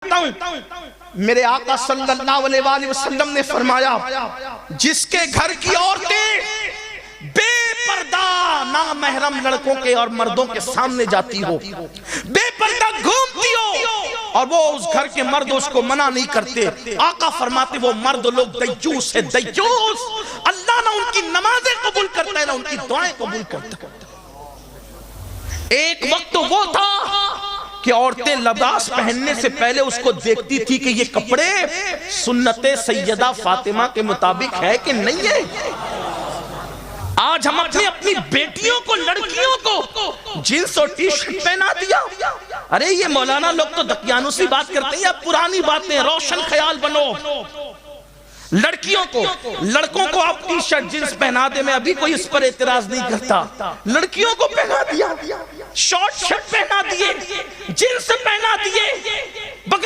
کرتا ہوں، میرے آقا صلی اللہ علیہ وآلہ وسلم نے فرمایا جس کے گھر کی عورتیں بے پردہ نامحرم لڑکوں کے اور مردوں کے سامنے جاتی ہو، بے پردہ گھومتی ہو اور وہ اس گھر کے مرد اس کو منع نہیں کرتے، آقا فرماتے وہ مرد لوگ دیوس ہے، دیوس، اللہ نہ ان کی نمازیں قبول کرتا ہے نہ ان کی دعائیں قبول کرتا ہے۔ ایک وقت وہ تھا کہ عورتیں لباس پہننے سے پہلے اس کو دیکھتی تھی کہ یہ کپڑے سنت سیدہ فاطمہ کے مطابق ہے کہ نہیں ہے۔ آج ہم اپنی بیٹیوں کو، لڑکیوں کو جینس اور ٹی شرٹ پہنا دیا۔ ارے یہ مولانا لوگ تو دقیانوسی بات کرتے ہیں، یا پرانی باتیں، روشن خیال بنو۔ لڑکیوں کو، لڑکوں کو آپ ٹی شرٹ جینس پہنا دے، میں ابھی کوئی اس پر اعتراض نہیں کرتا، لڑکیوں کو پہنا دیا، شارٹ شرٹ پہنا دیے، جینس پہنا دیے، بغیر